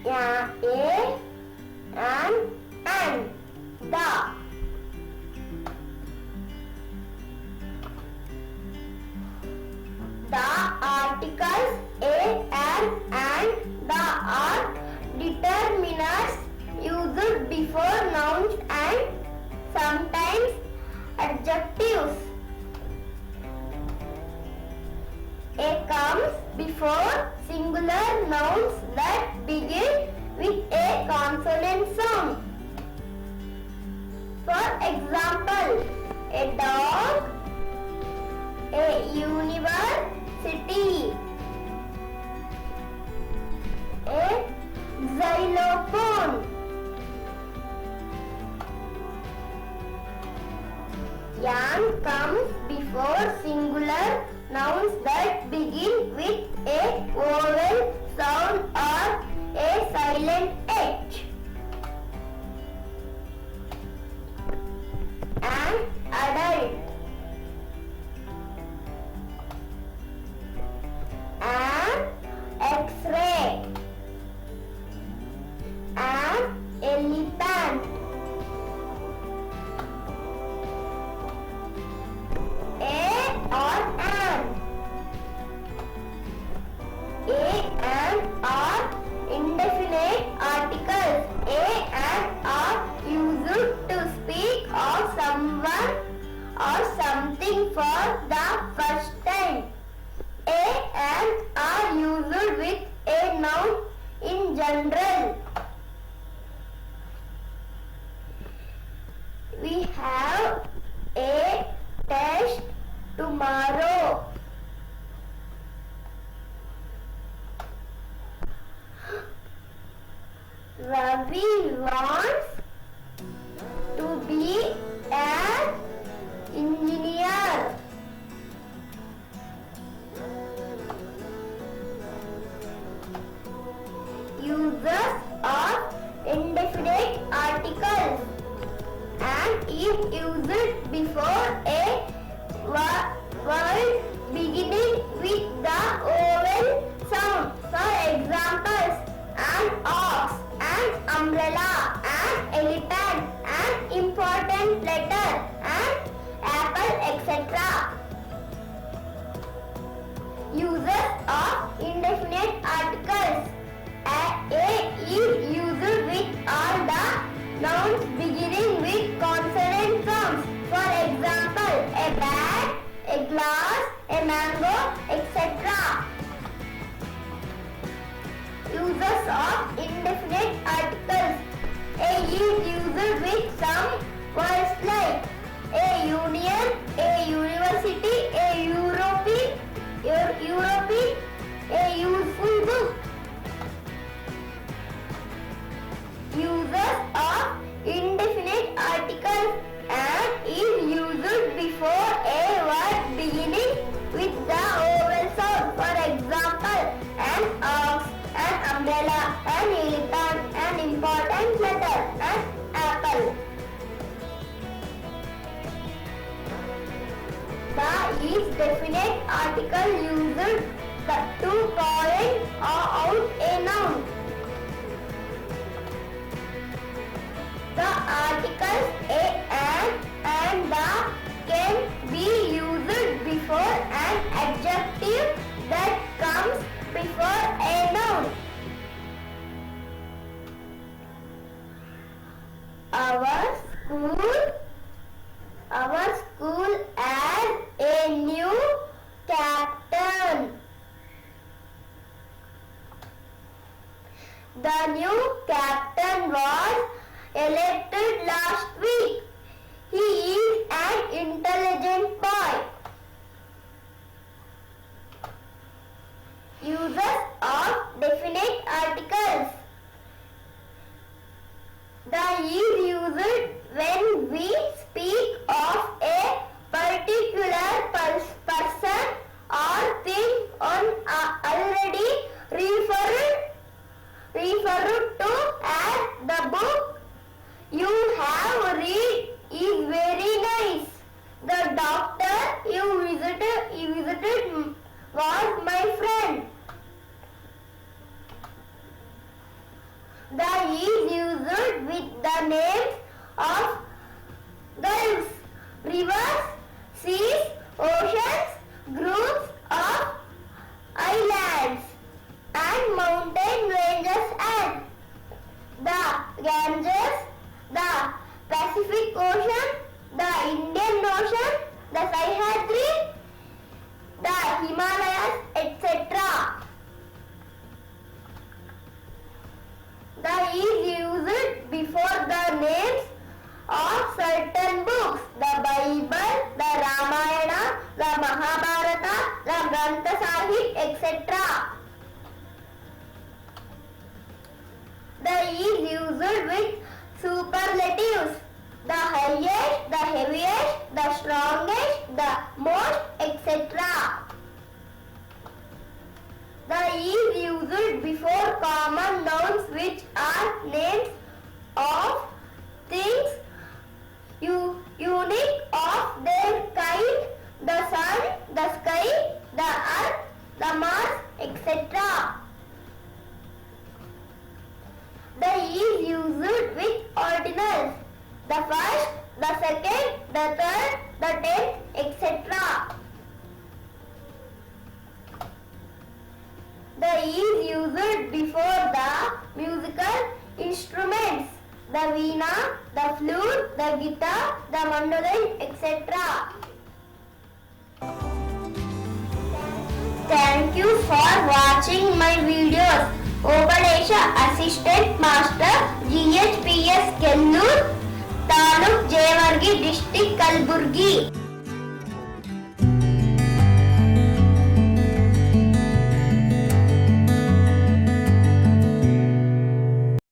a and the. The articles a and the are determiners used before nouns and sometimes adjectives. A comes before singular nouns that begin with a consonant sound. For example, a dog, a university, a xylophone. Yan comes before singular nouns that begin with a vowel sound or a silent H. An adult, an X-ray, an elephant, a or an. A and are indefinite articles. A and are used to speak of someone or something for the first time. A and are used with a noun in general. We have a test tomorrow. Ravi wants to be an engineer. Uses of indefinite articles and is used before a word beginning with the vowel sound. For examples, an ox, an umbrella, an elephant, an important letter, an apple, etc. Uses of indefinite articles. A is used with all the nouns beginning with consonant sounds. For example, a bag, a glass, a mango, etc. Uses of indefinite articles. A is used with some words like a union, a university, a European, a useful book. Uses of indefinite articles and is used before a word beginning with the vowel sound. For example, an ox, an umbrella, an elephant, an important letter, an apple. The is definite article used to point out a noun. The articles a and the can be used before an adjective that comes before a noun. Our school has a new captain. The new captain was elected last week. He is an intelligent boy. Uses of definite articles. The is used when we speak of a particular person or thing on already referred to as the book you have read is very nice. The doctor Ganges, the Pacific Ocean, the Indian Ocean, the Sahyadri, the Himalayas, etc. The is used before the names of certain books, the Bible, the Ramayana, the Mahabharata, the Grantha Sahib, etc. The is used with superlatives, the highest, the heaviest, the strongest, the most, etc. The is used before common nouns which are names of things unique of their kind, the sun, the sky, the earth, the Mars, etc. The is used with ordinals, the first, the second, the third, the tenth, etc. The is used before the musical instruments, the veena, the flute, the guitar, the mandolin, etc. Thank you for watching my videos. Obalesha Assistant Master, GHPS Kellur, Taluk Jevargi District, Kalburgi.